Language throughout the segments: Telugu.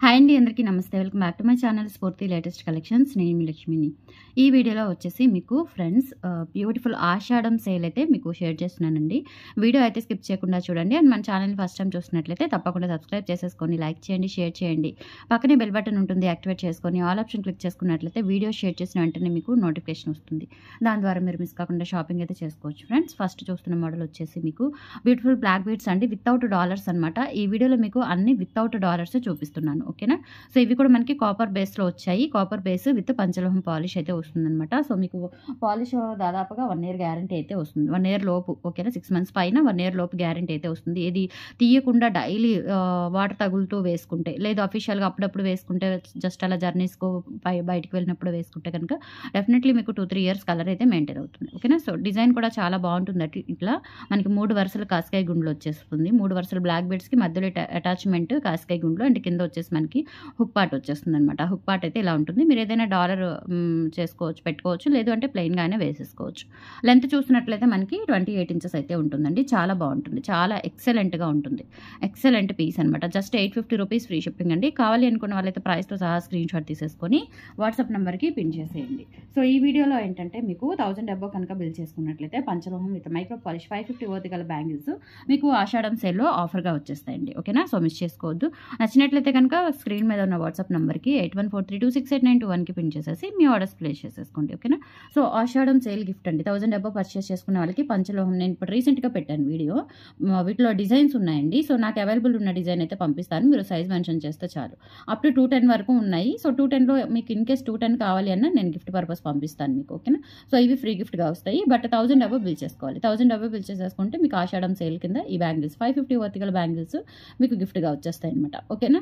హాయ్ అండి, అందరికీ నమస్తే. Welcome back to my channel స్ఫూర్తి లేటెస్ట్ కలెక్షన్స్. నేను మీ లక్ష్మిని. ఈ వీడియోలో వచ్చేసి మీకు ఫ్రెండ్స్ బ్యూటిఫుల్ ఆషాఢం సేల్ అయితే మీకు షేర్ చేస్తున్నానండి. వీడియో అయితే స్కిప్ చేయకుండా చూడండి. అండ్ మన ఛానల్ ఫస్ట్ టైం చూస్తున్నట్లయితే తప్పకుండా సబ్స్క్రైబ్ చేసేసుకొని లైక్ చేయండి, షేర్ చేయండి. పక్కనే బెల్ బటన్ ఉంటుంది, యాక్టివేట్ చేసుకొని ఆల్ ఆప్షన్ క్లిక్ చేసుకున్నట్లయితే వీడియో షేర్ చేసిన వెంటనే మీకు నోటిఫికేషన్ వస్తుంది. దాని ద్వారా మీరు మిస్ కాకుండా షాపింగ్ అయితే చేసుకోవచ్చు. ఫ్రెండ్స్ ఫస్ట్ చూస్తున్న మోడల్ వచ్చేసి మీకు బ్యూటిఫుల్ బ్లాక్ బీడ్స్ అండి, వితౌట్ డాలర్స్ అనమాట. ఈ వీడియోలో మీకు అన్ని వితౌట్ డాలర్స్ చూపిస్తున్నాను. ఓకేనా. సో ఇవి కూడా మనకి కాపర్ బేస్లో వచ్చాయి. కాపర్ బేస్ విత్ పంచలోహం పాలిష్ అయితే వస్తుందన్నమాట. సో మీకు పాలిష్ దాదాపుగా 1 year గ్యారంటీ అయితే వస్తుంది. 1 year లోపు. ఓకేనా. 6 months పైన 1 year లోపు గ్యారంటీ అయితే వస్తుంది. ఇది తీయకుండా డైలీ వాటర్ తగులుతూ వేసుకుంటే, లేదు అఫీషియల్గా అప్పుడప్పుడు వేసుకుంటే, జస్ట్ అలా జర్నీస్కు బయటికి వెళ్ళినప్పుడు వేసుకుంటే కనుక డెఫినెట్లీ మీకు 2-3 years కలర్ అయితే మెయింటైన్ అవుతుంది. ఓకేనా. సో డిజైన్ కూడా చాలా బాగుంటుంది. ఇట్లా మనకి 3 వరుసలు కాస్కాయ గుండ్లు వచ్చేస్తుంది. 3 వరుసలు బ్లాక్ బీడ్స్కి మధ్యలో అటాచ్మెంట్ కాస్కాయ గుండ్లు, అండ్ కింద వచ్చేసి మనకి హుక్ పార్ట్ వచ్చేస్తుంది అనమాట. హుక్ పార్ట్ అయితే ఇలా ఉంటుంది. మీరు ఏదైనా డాలర్ చేసుకోవచ్చు, పెట్టుకోవచ్చు, లేదు అంటే ప్లెయిన్గానే వేసేసుకోవచ్చు. లెంత్ చూసినట్లయితే మనకి 28 inches అయితే ఉంటుందండి. చాలా బాగుంటుంది, చాలా ఎక్సలెంట్గా ఉంటుంది. ఎక్సలెంట్ పీస్ అనమాట. జస్ట్ 850 rupees ఫ్రీ షిప్పింగ్ అండి. కావాలి అనుకున్న వాళ్ళైతే ప్రైస్తో సహా స్క్రీన్ షాట్ తీసేసుకొని వాట్సాప్ నెంబర్కి పిన్ చేసేయండి. సో ఈ వీడియోలో ఏంటంటే మీకు 1000 అబోవ్ కనుక బిల్ చేసుకున్నట్లయితే పంచలోహం విత్ మైక్రో పాలిష్ 550 worth గల బ్యాంగిల్స్ మీకు ఆషాఢం సేల్లో ఆఫర్గా వచ్చేస్తాయండి. ఓకేనా. సో మిస్ చేసుకోవద్దు. నచ్చినట్లయితే కనుక స్క్రీన్ మీద ఉన్న వాట్సాప్ నెంబర్కి 8143268921కి పిన్ చేసేసి మీ ఆర్డర్స్ ప్లేస్ చేసేసుకోండి. ఓకేనా. సో ఆషాఢం సేల్ గిఫ్ట్ అండి. 1000 అబోవ్ పర్చేస్ చేసుకునే వాళ్ళకి పంచలోహం నేను ఇప్పుడు రీసెంట్గా పెట్టాను వీడియో. వీటిలో డిజైన్స్ ఉన్నాయండి. సో నాకు అవైలబుల్ ఉన్న డిజైన్ అయితే పంపిస్తాను. మీరు సైజ్ మెన్షన్ చేస్తే చాలు. అప్ టు 210 వరకు ఉన్నాయి. సో 210లో మీకు ఇన్ కేస్ 210 కావాలి అన్న నేను గిఫ్ట్ పర్పస్ పంపిస్తాను మీకు. ఓకేనా. సో ఇవి ఫ్రీ గిఫ్ట్గా వస్తాయి. బట్ 1000 అబోవ్ బిల్ చేసుకోవాలి. 1000 అబోవ్ బిల్ చేసేసుకుంటే మీకు ఆషాఢం సేల్ కింద ఈ బ్యాంగిల్స్ 550 worth గల బ్యాంగిల్స్ మీకు గిఫ్ట్గా వచ్చేస్తాయి అనమాట. ఓకేనా.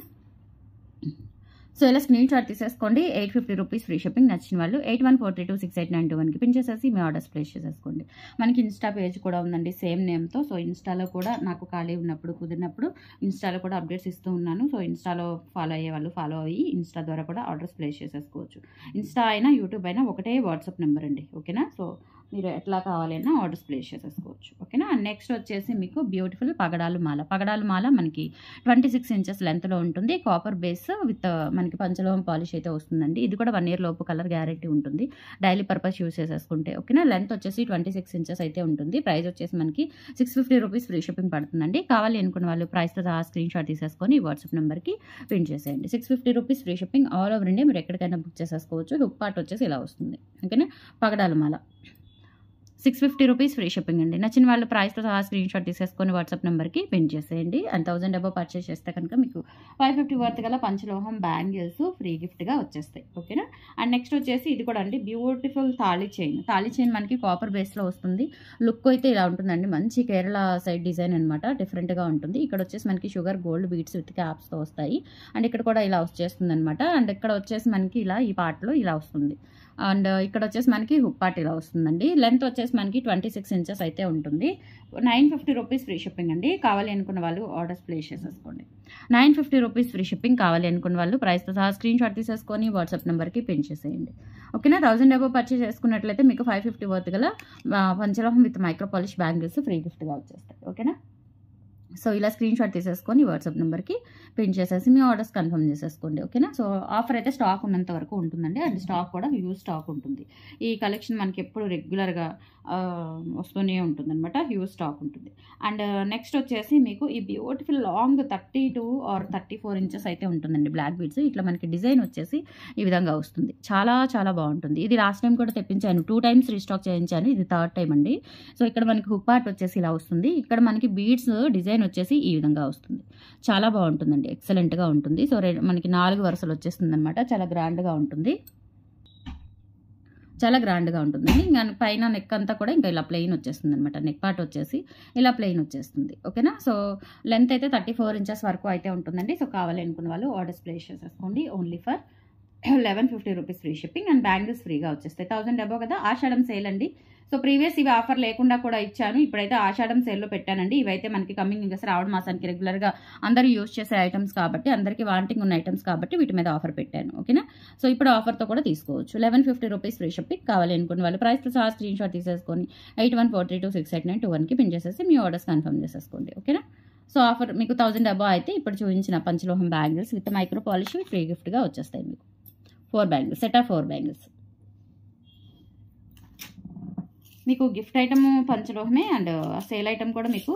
సో ఇలా స్క్రీన్ షాట్ తీసేసుకోండి. 850 rupees ఫ్రీ షిప్పింగ్. నచ్చిన వాళ్ళు 8143268921కి పిన్ చేసేసి మీ ఆర్డర్స్ ప్లేస్ చేసేసుకోండి. మనకి ఇన్స్టా పేజ్ కూడా ఉందండి సేమ్ నేమ్తో. సో ఇన్స్టాలో కూడా నాకు ఖాళీ ఉన్నప్పుడు కుదిరినప్పుడు ఇన్స్టాలో కూడా అప్డేట్స్ ఇస్తూ ఉన్నాను. సో ఇన్స్టాలో ఫాలో అయ్యే వాళ్ళు ఫాలో అయ్యి ఇన్స్టా ద్వారా కూడా ఆర్డర్స్ ప్లేస్ చేసేసుకోవచ్చు. ఇన్స్టా అయినా యూట్యూబ్ అయినా ఒకటే వాట్సాప్ నెంబర్ అండి. ఓకేనా. సో మీరు ఎట్లా కావాలన్నా ఆర్డర్స్ ప్లేస్ చేసేసుకోవచ్చు. ఓకేనా. అండ్ నెక్స్ట్ వచ్చేసి మీకు బ్యూటిఫుల్ పగడాలు మాల. పగడాలు మాల మనకి 26 inches లెంత్లో ఉంటుంది. కాపర్ బేస్ విత్ మనకి పంచలోహం పాలిష్ అయితే వస్తుందండి. ఇది కూడా 1 year లోపు కలర్ గ్యారెంటీ ఉంటుంది. డైలీ పర్పస్ యూస్ చేసేసుకుంటే. ఓకేనా. లెంత్ వచ్చేసి 26 inches అయితే ఉంటుంది. ప్రైస్ వచ్చేసి మనకి 650 rupees ఫ్రీ షిప్పింగ్ పడుతుందండి. కావాలి అనుకున్న వాళ్ళు ప్రైస్తో సహా స్క్రీన్ షాట్ తీసేసుకొని వాట్సాప్ నెంబర్కి ప్రింట్ చేసేయండి. 650 rupees free shipping all over India. మీరు ఎక్కడికైనా బుక్ చేసేసుకోవచ్చు. హుక్ పార్ట్ వచ్చేసి ఇలా వస్తుంది. ఓకేనా. పగడాల మాల 650 rupees ఫ్రీ షిప్పింగ్ అండి. నచ్చిన వాళ్ళు ప్రైస్తో సహా స్క్రీన్ షాట్ తీసేసుకొని వాట్సాప్ నెంబర్కి పిన్ చేసేయండి. అండ్ 1000 అబోవ్ పర్చేస్ చేస్తే కనుక మీకు 550 worth గల పంచలోహం బ్యాంగిల్స్ ఫ్రీ గిఫ్ట్గా వచ్చేస్తాయి. ఓకేనా. అండ్ నెక్స్ట్ వచ్చేసి ఇది కూడా అండి beautiful thali chain. Thali chain మనకి కాపర్ బేస్లో వస్తుంది. లుక్ అయితే ఇలా ఉంటుందండి. మంచి కేరళ సైడ్ డిజైన్ అనమాట. డిఫరెంట్గా ఉంటుంది. ఇక్కడ వచ్చేసి మనకి షుగర్ గోల్డ్ బీడ్స్ విత్ క్యాప్స్తో వస్తాయి. అండ్ ఇక్కడ కూడా ఇలా వచ్చేస్తుంది అనమాట. అండ్ ఇక్కడ వచ్చేసి మనకి ఇలా ఈ పార్ట్లో ఇలా వస్తుంది. అండ్ ఇక్కడ వచ్చేసి మనకి హుక్ పార్ట్ ఇలా వస్తుందండి. లెంత్ వచ్చేసి మనకి 26 inches అయితే ఉంటుంది. 950 rupees ఫ్రీ షిప్పింగ్ అండి. కావాలి అనుకున్న వాళ్ళు ఆర్డర్స్ ప్లేస్ చేసేసుకోండి. 950 rupees ఫ్రీ షిప్పింగ్. కావాలి అనుకున్న వాళ్ళు ప్రైస్తో సహా స్క్రీన్ షాట్ తీసేసుకొని వాట్సాప్ నెంబర్కి పిన్ చేసేయండి. ఓకేనా. 1000 అబోవ్ పర్చేస్ చేసుకున్నట్లయితే మీకు 550 worth గల పంచలోహం with micro polish bangles free గిఫ్ట్గా వచ్చేస్తాయి. ఓకేనా. సో ఇలా స్క్రీన్ షాట్ తీసేసుకొని వాట్సాప్ నెంబర్కి ప్రింట్ చేసేసి మీ ఆర్డర్స్ కన్ఫర్మ్ చేసేసుకోండి. ఓకేనా. సో ఆఫర్ అయితే స్టాక్ ఉన్నంత వరకు ఉంటుందండి. అండ్ స్టాక్ కూడా హ్యూజ్ స్టాక్ ఉంటుంది. ఈ కలెక్షన్ మనకి ఎప్పుడు రెగ్యులర్గా వస్తూనే ఉంటుంది అనమాట. హ్యూజ్ స్టాక్ ఉంటుంది. అండ్ నెక్స్ట్ వచ్చేసి మీకు ఈ బ్యూటిఫుల్ లాంగ్ 32 or 34 inches అయితే ఉంటుందండి బ్లాక్ బీడ్స్. ఇట్లా మనకి డిజైన్ వచ్చేసి ఈ విధంగా వస్తుంది. చాలా చాలా బాగుంటుంది. ఇది లాస్ట్ టైం కూడా తెప్పించాను. 2 times రీస్టాక్ చేయించాను. ఇది 3rd time అండి. సో ఇక్కడ మనకి హుక్ పార్ట్ వచ్చేసి ఇలా వస్తుంది. ఇక్కడ మనకి బీడ్స్ డిజైన్ వచ్చేసి ఈ విధంగా వస్తుంది. చాలా బాగుంటుందండి. ఎక్సలెంట్గా ఉంటుంది. సో మనకి 4 వరుసలు వచ్చేస్తుంది అనమాట. చాలా గ్రాండ్గా ఉంటుంది. చాలా గ్రాండ్గా ఉంటుందండి. ఇంకా పైన నెక్ అంతా కూడా ఇంకా ఇలా ప్లెయిన్ వచ్చేస్తుంది అనమాట. నెక్ పార్ట్ వచ్చేసి ఇలా ప్లెయిన్ వచ్చేస్తుంది. ఓకేనా. సో లెంత్ అయితే 34 inches వరకు అయితే ఉంటుందండి. సో కావాలి అనుకున్న వాళ్ళు ఆర్డర్స్ ప్లేస్ చేసేసుకోండి. Only for 1150 rupees free shipping. And bangles ఫ్రీగా వచ్చేస్తాయి. 1000 అబోవ్ కదా. ఆషాఢం సేల్ అండి. సో ప్రీవియస్ ఇవి ఆఫర్ లేకుండా కూడా ఇచ్చాను. ఇప్పుడైతే ఆషాఢం సేల్లో పెట్టానండి. ఇవైతే మనకి కమింగ్ ఇంకా శ్రావణ మాసానికి రెగ్యులర్గా అందరూ యూజ్ చేసే ఐటమ్స్ కాబట్టి, అందరికీ వాంటింగ్ ఉన్న ఐటమ్స్ కాబట్టి వీటి మీద ఆఫర్ పెట్టాను. ఓకేనా. సో ఇప్పుడు ఆఫర్తో కూడా తీసుకోవచ్చు. 1150 rupees ఫ్రీ షిప్పింగ్. కావాలి అనుకున్న వాళ్ళు ప్రైస్తో సహా స్క్రీన్ షాట్ తీసేసుకొని 8143268921కి పిన్ చేసేసి మీ ఆర్డర్స్ కన్ఫర్మ్ చేసేసుకోండి. ఓకేనా. సో ఆఫర్ మీకు 1000 అబౌవ్ అయితే ఇప్పుడు చూపించిన పంచలోహం bangles with micro polish free గిఫ్ట్గా వచ్చేస్తాయి మీకు. 4 బ్యాంగిల్స్, సెట్ ఆఫ్ 4 బ్యాంగిల్స్. మీకు గిఫ్ట్ ఐటమ్ పంచలోహమే అండ్ సేల్ ఐటమ్ కూడా మీకు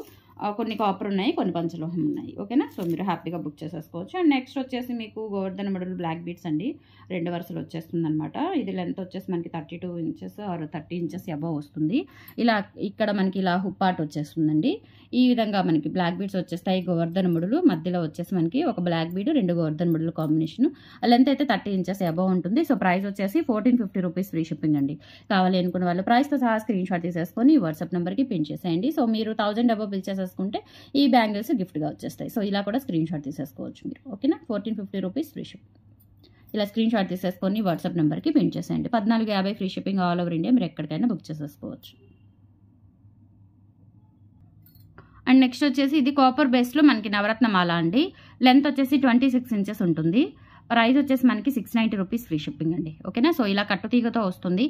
కొన్ని కాపర్ ఉన్నాయి, కొన్ని పంచలోహం ఉన్నాయి. ఓకేనా. సో మీరు హ్యాపీగా బుక్ చేసేసుకోవచ్చు. అండ్ నెక్స్ట్ వచ్చేసి మీకు గోవర్ధన మడులు బ్లాక్ బీడ్స్ అండి, 2 వరుసలు వచ్చేస్తుంది అనమాట. ఇది లెంత్ వచ్చేసి మనకి 32 ఇంచెస్ ఆర్ 30 ఇంచెస్ అబవ్ వస్తుంది. ఇలా ఇక్కడ మనకి ఇలా హుక్ పార్ట్ వచ్చేస్తుందండి. ఈ విధంగా మనకి బ్లాక్ బీడ్స్ వచ్చేస్తాయి. గోవర్ధన ముడులు మధ్యలో వచ్చేసి మనకి ఒక బ్లాక్ బీడ్, 2 గోవర్ధన ముడులు కాంబినేషన్. లెంత్ అయితే 30 ఇంచెస్ అబవ్ ఉంటుంది. సో ప్రైస్ వచ్చేసి 1450 రూపీస్ ఫ్రీ షిప్పింగ్ అండి. కావాలి అనుకున్న వాళ్ళు ప్రైస్తో సహా స్క్రీన్ షాట్ తీసేసుకొని వాట్సాప్ నెంబర్కి పిన్ చేసేయండి. సో మీరు 1000 అబవ్ బిల్ చేసేసుకుంటే ఈ బ్యాంగిల్స్ గిఫ్ట్గా వచ్చేస్తాయి. సో ఇలా కూడా స్క్రీన్ షాట్ తీసేసుకోవచ్చు మీరు. ఓకేనా. 1450 రూపీస్ ఫ్రీ షిప్పింగ్. ఇలా స్క్రీన్ షాట్ తీసేసుకొని వాట్సాప్ నెంబర్కి పిన్ చేసేయండి. 1450 free shipping all over India. మీరు ఎక్కడికైనా బుక్ చేసేసుకోవచ్చు. అండ్ నెక్స్ట్ వచ్చేసి ఇది కాపర్ బేస్లో మనకి నవరత్న మాల అండి. లెంత్ వచ్చేసి 26 ఇంచెస్ ఉంటుంది. ప్రైస్ వచ్చేసి మనకి 690 రూపీస్ ఫ్రీ షిప్పింగ్ అండి. ఓకేనా. సో ఇలా కట్టుతీగతో వస్తుంది.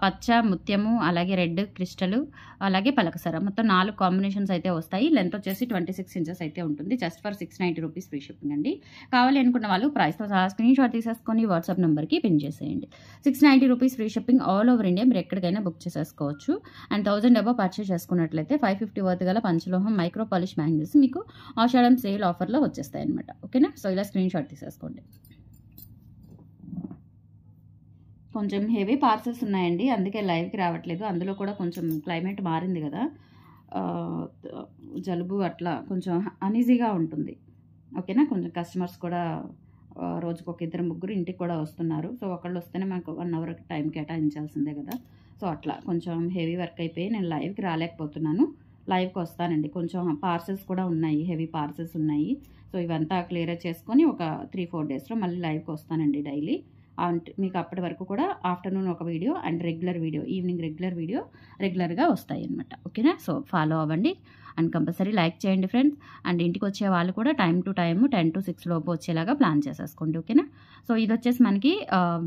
పచ్చ, ముత్యము, అలాగే రెడ్ క్రిస్టల్, అలాగే పలకసర, మొత్తం 4 కాంబినేషన్స్ అయితే వస్తాయి. లెంత్ వచ్చేసి 26 ఇంచెస్ అయితే ఉంటుంది. Just for 690 rupees free shipping అండి. కావాలి అనుకున్న వాళ్ళు ప్రైస్తో సహా స్క్రీన్ షాట్ తీసేసుకొని వాట్సాప్ నెంబర్కి పిన్ చేసేయండి. 690 rupees free shipping all over India. మీరు ఎక్కడికైనా బుక్ చేసేసుకోవచ్చు. అండ్ 1000 అబౌవ్ పర్చేస్ చేసుకున్నట్లయితే 550 వర్త్ గల పంచలోహం మైక్రో పాలిష్ బ్యాంగిల్స్ మీకు ఆషాఢం సేల్ ఆఫర్లో వచ్చేస్తాయి అనమాట. ఓకేనా. సో ఇలా స్క్రీన్ షాట్ తీసేసుకోండి. కొంచెం హెవీ పార్సల్స్ ఉన్నాయండి, అందుకే లైవ్కి రావట్లేదు. అందులో కూడా కొంచెం క్లైమేట్ మారింది కదా, జలుబు అట్లా కొంచెం అనీజీగా ఉంటుంది. ఓకేనా. కొంచెం కస్టమర్స్ కూడా రోజుకు ఒక 2-3 ఇంటికి కూడా వస్తున్నారు. సో ఒకళ్ళు వస్తేనే మాకు 1 అవర్ టైం కేటాయించాల్సిందే కదా. సో అట్లా కొంచెం హెవీ వర్క్ అయిపోయి నేను లైవ్కి రాలేకపోతున్నాను. లైవ్కి వస్తానండి. కొంచెం పార్సల్స్ కూడా ఉన్నాయి, హెవీ పార్సల్స్ ఉన్నాయి. సో ఇవంతా క్లియర్ చేసుకొని ఒక 3-4 డేస్లో మళ్ళీ లైవ్కి వస్తానండి డైలీ. అంటే మీకు అప్పటి వరకు కూడా ఆఫ్టర్నూన్ ఒక video and regular video, evening regular video రెగ్యులర్గా వస్తాయి అనమాట. ఓకేనా. సో ఫాలో అవ్వండి అండ్ కంపల్సరీ లైక్ చేయండి ఫ్రెండ్స్. అండ్ ఇంటికి వచ్చే వాళ్ళు కూడా టైం టు టైము 10 to 6 లోపు వచ్చేలాగా ప్లాన్ చేసేసుకోండి. ఓకేనా. సో ఇది వచ్చేసి మనకి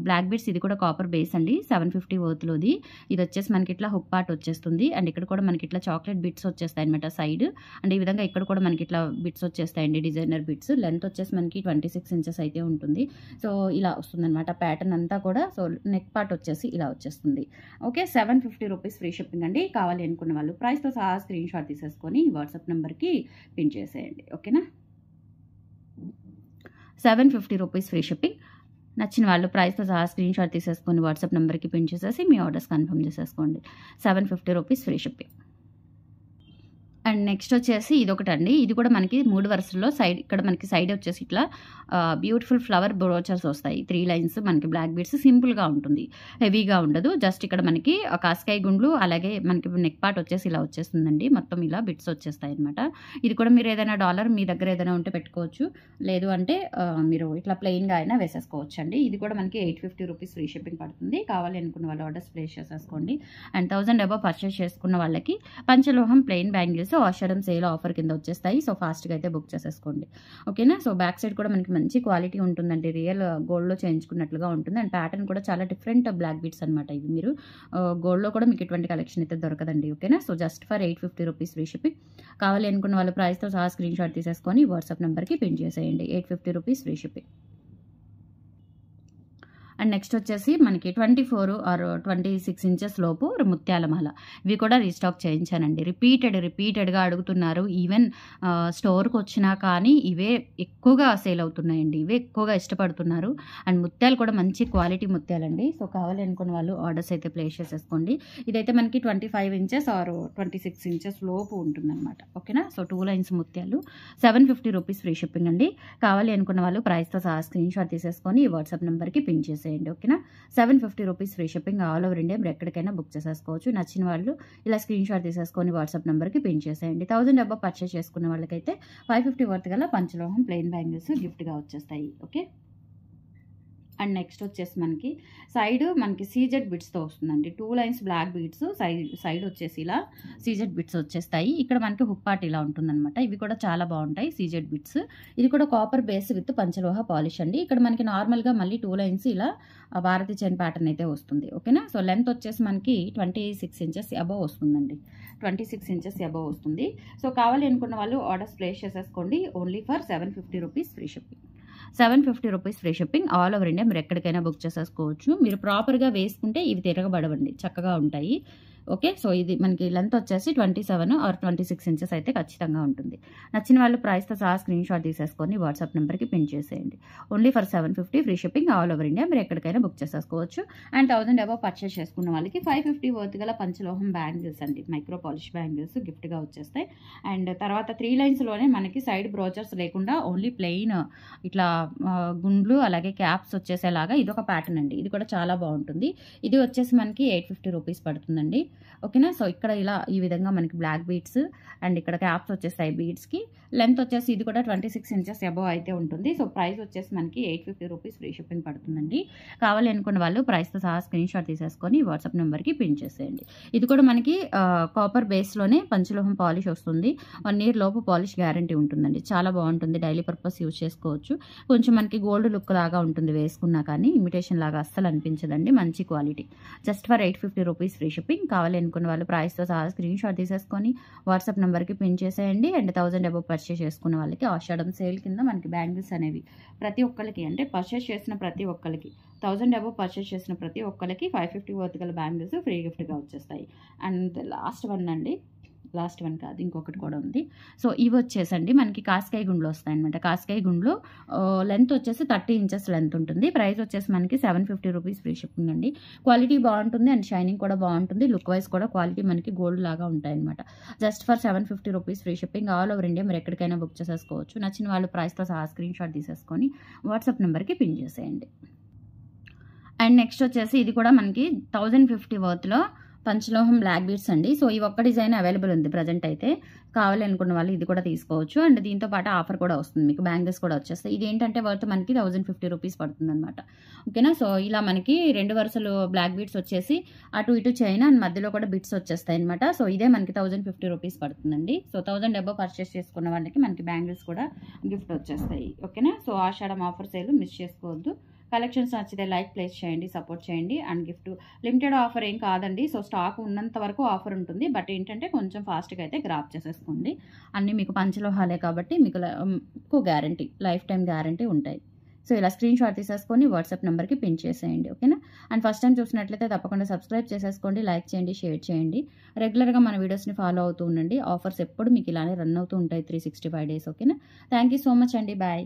బ్లాక్ బీడ్స్, ఇది కూడా కాపర్ బేస్ అండి, 750 వర్త్లోది. ఇది వచ్చేసి మనకి ఇట్లా హుక్ పార్ట్ వచ్చేస్తుంది. అండ్ ఇక్కడ కూడా మనకి ఇట్లా చాక్లెట్ బిట్స్ వచ్చేస్తాయి అనమాట సైడ్. అండ్ ఈ విధంగా ఇక్కడ కూడా మనకి ఇట్లా బిట్స్ వచ్చేస్తాయండి, డిజైనర్ బిట్స్. లెంత్ వచ్చేసి మనకి 26 ఇంచెస్ అయితే ఉంటుంది. సో ఇలా వస్తుందన్నమాట ప్యాటర్న్ అంతా కూడా. సో నెక్ పార్ట్ వచ్చేసి ఇలా వచ్చేస్తుంది. ఓకే. 750 రూపీస్ ఫ్రీ షిప్పింగ్ అండి. కావాలి అనుకున్న వాళ్ళు ప్రైస్తో సహా స్క్రీన్ షాట్ తీసేసుకొని వాట్సాప్ నెంబర్కి పిన్ చేసేయండి. ఓకేనా. 750 రూపీస్ ఫ్రీ షిప్పింగ్. నచ్చిన వాళ్ళు ప్రైస్తో సహా స్క్రీన్ షాట్ తీసేసుకొని వాట్సాప్ నెంబర్కి పిన్ చేసేసి మీ ఆర్డర్స్ కన్ఫర్మ్ చేసేసుకోండి. 750 rupees free shipping. And next వచ్చేసి ఇదొకటి అండి. ఇది కూడా మనకి 3 వరుసల్లో సైడ్, ఇక్కడ మనకి సైడ్ వచ్చేసి ఇట్లా బ్యూటిఫుల్ ఫ్లవర్ బ్రోచర్స్ వస్తాయి. 3 లైన్స్ మనకి బ్లాక్ బీడ్స్. సింపుల్గా ఉంటుంది, హెవీగా ఉండదు. జస్ట్ ఇక్కడ మనకి కాస్కాయ గుండ్లు, అలాగే మనకి నెక్ పార్ట్ వచ్చేసి ఇలా వచ్చేస్తుందండి. మొత్తం ఇలా బిట్స్ వచ్చేస్తాయి అనమాట. ఇది కూడా మీరు ఏదైనా డాలర్ మీ దగ్గర ఏదైనా ఉంటే పెట్టుకోవచ్చు, లేదు అంటే మీరు ఇట్లా ప్లెయిన్గా అయినా వేసేసుకోవచ్చు అండి. ఇది కూడా మనకి 850 రూపీస్ ఫ్రీ షిప్పింగ్ పడుతుంది. కావాలి అనుకున్న వాళ్ళు ఆర్డర్స్ ప్లేస్ చేసేసుకోండి. అండ్ 1000 అబౌవ్ పర్చేస్ చేసుకున్న వాళ్ళకి పంచలోహం ప్లెయిన్ బ్యాంగిల్స్ ఆషాఢం సేల్ ఆఫర్ కింద వచ్చేస్తాయి. సో ఫాస్ట్గా అయితే బుక్ చేసేసుకోండి. ఓకేనా. సో బ్యాక్ సైడ్ కూడా మనకి మంచి క్వాలిటీ ఉంటుందండి, రియల్ గోల్డ్లో చేయించుకున్నట్లుగా ఉంటుంది. అండ్ ప్యాటర్న్ కూడా చాలా డిఫరెంట్ బ్లాక్ బీడ్స్ అనమాట. ఇవి మీరు గోల్డ్లో కూడా మీకు ఎటువంటి కలెక్షన్ అయితే దొరకదండి. ఓకేనా. So just for 850 rupees free shipping. కావాలి అనుకున్న వాళ్ళ ప్రైస్తో సహా స్క్రీన్ షాట్ తీసేసుకొని వాట్సాప్ నెంబర్కి పిన్ చేసేయండి. 850 rupees free shipping. And next వచ్చేసి మనకి 24 ఆర్ 26 ఇంచెస్ లోపు ముత్యాల మాల. ఇవి కూడా రీస్టాక్ చేయించానండి. రిపీటెడ్గా అడుగుతున్నారు. ఈవెన్ స్టోర్కి వచ్చినా కానీ ఇవే ఎక్కువగా సేల్ అవుతున్నాయండి, ఇవే ఎక్కువగా ఇష్టపడుతున్నారు. అండ్ ముత్యాలు కూడా మంచి క్వాలిటీ ముత్యాలండి. సో కావాలి అనుకున్న వాళ్ళు ఆర్డర్స్ అయితే ప్లేస్ చేసేసుకోండి. ఇదైతే మనకి 25 ఇంచెస్ ఆర్ 26 ఇంచెస్ లోపు ఉంటుందన్నమాట. ఓకేనా. సో 2 లైన్స్ ముత్యాలు, 750 రూపీస్ ఫ్రీ షిప్పింగ్ అండి. కావాలి అనుకున్న వాళ్ళు ప్రైస్తో సహా స్క్రీన్ షాట్ తీసేసుకొని ఈ వాట్సాప్ నెంబర్కి పిన్ చేసేయండి. ఓకేనా. 750 rupees free shipping all over India. మీరు ఎక్కడికైనా బుక్ చేసేసుకోవచ్చు. నచ్చిన వాళ్ళు ఇలా స్క్రీన్ షాట్ తీసేసుకొని వాట్సాప్ నెంబర్కి పిన్ చేసేయండి. 1000 అబౌవ్ పర్చేస్ చేసుకున్న వాళ్ళకైతే 550 వర్త్ గల పంచలోహం ప్లెయిన్ బ్యాంగిల్స్ గిఫ్ట్గా వచ్చేస్తాయి. ఓకే. అండ్ నెక్స్ట్ వచ్చేసి మనకి సీజెడ్ బిట్స్తో వస్తుందండి. 2 లైన్స్ బ్లాక్ బీడ్స్, సైడ్ వచ్చేసి ఇలా సీజెడ్ బిట్స్ వచ్చేస్తాయి. ఇక్కడ మనకి హుక్ పార్ట్ ఇలా ఉంటుందన్నమాట. ఇవి కూడా చాలా బాగుంటాయి సీజెడ్ బిట్స్. ఇది కూడా కాపర్ బేస్ విత్ పంచలోహ పాలిష్ అండి. ఇక్కడ మనకి నార్మల్గా మళ్ళీ 2 లైన్స్ ఇలా భారతీ చైన్ ప్యాటర్న్ అయితే వస్తుంది. ఓకేనా. సో లెంత్ వచ్చేసి మనకి 26 ఇంచెస్ అబవ్ వస్తుందండి. 26 ఇంచెస్ అబవ్ వస్తుంది. సో కావాలి అనుకున్న వాళ్ళు ఆర్డర్స్ ప్లేస్ చేసేసుకోండి. Only for 750 rupees free shipping. 750 rupees free shipping. All over India మీరు ఎక్కడికైనా బుక్ చేసేసుకోవచ్చు. మీరు ప్రాపర్గా వేసుకుంటే ఇవి తిరగబడవండి, చక్కగా ఉంటాయి. ఓకే. సో ఇది మనకి లెంత్ వచ్చేసి 27 ఆర్ 26 ఇంచెస్ అయితే ఖచ్చితంగా ఉంటుంది. నచ్చిన వాళ్ళు ప్రైస్తో సహా స్క్రీన్ షాట్ తీసేసుకొని వాట్సాప్ నెంబర్కి పిన్ చేసేయండి. Only for 750 free shipping. All over India మీరు ఎక్కడికైనా బుక్ చేసేసుకోవచ్చు. అండ్ 1000 అబవ్ పర్చేస్ చేసుకున్న వాళ్ళకి 550 వర్త్ గల పంచలోహం బ్యాంగిల్స్ అండి, మైక్రో పాలిష్ బ్యాంగిల్స్ గిఫ్ట్గా వచ్చేస్తాయి. అండ్ తర్వాత 3 లైన్స్లోనే మనకి సైడ్ బ్రోచర్స్ లేకుండా ఓన్లీ ప్లెయిన్ ఇట్లా గుండ్లు అలాగే క్యాప్స్ వచ్చేసేలాగా ఇదొక ప్యాటర్న్ అండి. ఇది కూడా చాలా బాగుంటుంది. ఇది వచ్చేసి మనకి 850 రూపీస్ పడుతుందండి. ఓకేనా. సో ఇక్కడ ఇలా ఈ విధంగా మనకి బ్లాక్ బీడ్స్ అండ్ ఇక్కడ క్యాప్స్ వచ్చేస్తాయి బీడ్స్కి. లెంత్ వచ్చేసి ఇది కూడా 26 ఇంచెస్ అబవ్ అయితే ఉంటుంది. సో ప్రైస్ వచ్చేసి మనకి 850 రూపీస్ ఫ్రీ షిప్పింగ్ పడుతుందండి. కావాలి అనుకున్న వాళ్ళు ప్రైస్తో సహా స్క్రీన్ షాట్ తీసేసుకొని వాట్సాప్ నెంబర్కి పిన్ చేసేయండి. ఇది కూడా మనకి కాపర్ బేస్లోనే పంచలోహం పాలిష్ వస్తుంది. 1 ఇయర్ లోపు పాలిష్ గ్యారంటీ ఉంటుందండి. చాలా బాగుంటుంది. డైలీ పర్పస్ యూజ్ చేసుకోవచ్చు. కొంచెం మనకి గోల్డ్ లుక్ లాగా ఉంటుంది వేసుకున్నా, కానీ ఇమిటేషన్ లాగా అస్సలు అనిపించదండి. మంచి quality. Just for 850 rupees free shipping. కావాలి అనుకున్న వాళ్ళు ప్రైస్తో సహా స్క్రీన్ షాట్ తీసేసుకొని వాట్సాప్ నెంబర్కి పిన్ చేసేయండి. అండ్ 1000 అబవ్ పర్చేస్ చేసుకున్న వాళ్ళకి ఆషాఢం సేల్ కింద మనకి బ్యాంగిల్స్ అనేవి ప్రతి ఒక్కరికి, అంటే పర్చేస్ చేసిన ప్రతి ఒక్కరికి 1000 అబవ్ పర్చేస్ చేసిన ప్రతి ఒక్కరికి 550 వర్త్ గల బ్యాంగిల్స్ ఫ్రీ గిఫ్ట్గా వచ్చేస్తాయి. అండ్ లాస్ట్ వన్ కాదు, ఇంకొకటి కూడా ఉంది. సో ఇవి వచ్చేసండి మనకి కాస్కాయ గుండ్లు వస్తాయన్నమాట. కాస్కాయ గుండ్లు లెంత్ వచ్చేసి 30 ఇంచెస్ లెంత్ ఉంటుంది. ప్రైస్ వచ్చేసి మనకి 750 రూపీస్ ఫ్రీ షిప్పింగ్ అండి. క్వాలిటీ బాగుంటుంది అండ్ షైనింగ్ కూడా బాగుంటుంది. లుక్ వైజ్ కూడా క్వాలిటీ మనకి గోల్డ్ లాగా ఉంటాయన్నమాట. Just for 750 rupees free shipping. All over India మీరు ఎక్కడికైనా బుక్ చేసేసుకోవచ్చు. నచ్చిన వాళ్ళు ప్రైస్తో సహా స్క్రీన్ షాట్ తీసేసుకొని వాట్సాప్ నెంబర్కి పిన్ చేసేయండి. అండ్ నెక్స్ట్ వచ్చేసి ఇది కూడా మనకి 1050 వర్త్లో పంచలోహం బ్లాక్ బీడ్స్ అండి. సో ఈ ఒక్క డిజైన్ అవైలబుల్ ఉంది ప్రజెంట్ అయితే. కావాలి అనుకున్న వాళ్ళు ఇది కూడా తీసుకోవచ్చు. అండ్ దీంతో పాటు ఆఫర్ కూడా వస్తుంది, మీకు బ్యాంగిల్స్ కూడా వచ్చేస్తాయి. ఇది ఏంటంటే వర్త్ మనకి 1050 రూపీస్ పడుతుంది అనమాట. ఓకేనా. సో ఇలా మనకి 2 వరుసలు బ్లాక్ బీడ్స్ వచ్చేసి అటు ఇటు చైన్ అండ్ మధ్యలో కూడా బిట్స్ వచ్చేస్తాయి అనమాట. సో ఇదే మనకి 1050 రూపీస్ పడుతుందండి. సో 1000 అబవ్ పర్చేస్ చేసుకున్న వాళ్ళకి మనకి బ్యాంగిల్స్ కూడా గిఫ్ట్ వచ్చేస్తాయి. ఓకేనా. సో ఆషాఢం ఆఫర్ సేల్ మిస్ చేసుకోవద్దు. కలెక్షన్స్ నచ్చితే లైక్ ప్లేస్ చేయండి, సపోర్ట్ చేయండి. అండ్ గిఫ్ట్ లిమిటెడ్ ఆఫర్ ఏం కాదండి. సో స్టాక్ ఉన్నంత వరకు ఆఫర్ ఉంటుంది. బట్ ఏంటంటే కొంచెం ఫాస్ట్గా అయితే గ్రాప్ చేసేసుకోండి. అన్నీ మీకు పంచలోహాలే కాబట్టి మీకు గ్యారంటీ, లైఫ్ టైం గ్యారంటీ ఉంటాయి. సో ఇలా స్క్రీన్ షాట్ తీసేసుకొని వాట్సాప్ నెంబర్కి పిన్ చేసేయండి. ఓకేనా. అండ్ ఫస్ట్ టైం చూసినట్లయితే తప్పకుండా సబ్స్క్రైబ్ చేసేసుకోండి, లైక్ చేయండి, షేర్ చేయండి. రెగ్యులర్గా మన వీడియోస్ని ఫాలో అవుతూ ఉండండి. ఆఫర్స్ ఎప్పుడు మీకు ఇలానే రన్ అవుతూ ఉంటాయి 365 డేస్. ఓకేనా. థ్యాంక్ యూ సో మచ్ అండి. బాయ్.